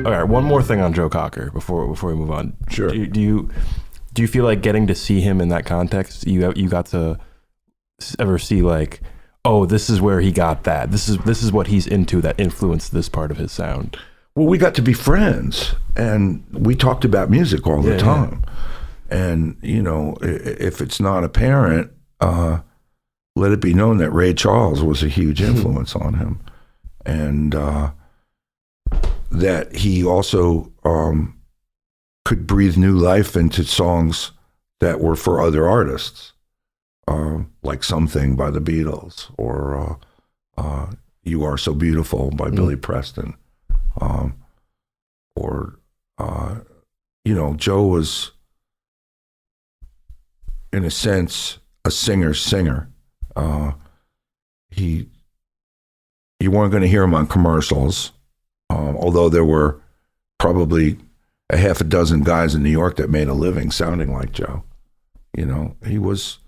all right, one more thing on Joe Cocker before we move on. Sure. Do you feel like getting to see him in that context, you got to ever see like, oh, this is where he got that. This is what he's into that influenced this part of his sound. Well, we got to be friends, and we talked about music all the time. And, if it's not apparent, let it be known that Ray Charles was a huge influence on him. And that he also could breathe new life into songs that were for other artists, like Something by the Beatles, or You Are So Beautiful by Billy Preston. Joe was, in a sense, a singer's singer. You weren't going to hear him on commercials, although there were probably a half a dozen guys in New York that made a living sounding like Joe. He was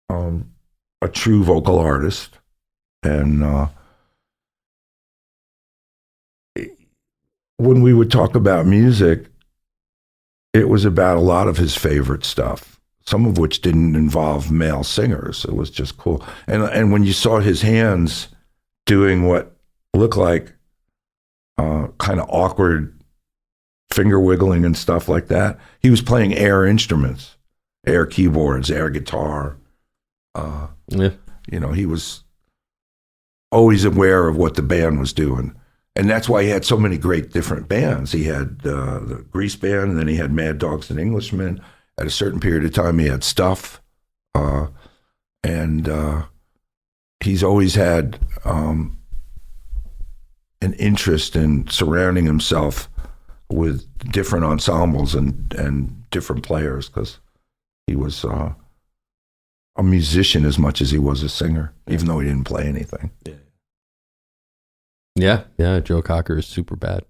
a true vocal artist, and when we would talk about music, it was about a lot of his favorite stuff, some of which didn't involve male singers. It was just cool. And when you saw his hands doing what looked like kind of awkward finger wiggling and stuff like that, he was playing air instruments, air keyboards, air guitar. He was always aware of what the band was doing. And that's why he had so many great different bands. He had the Grease Band, and then he had Mad Dogs and Englishmen. At a certain period of time, he had Stuff. And he's always had an interest in surrounding himself with different ensembles and different players, because he was a musician as much as he was a singer, even though he didn't play anything. Yeah, Joe Cocker is super bad.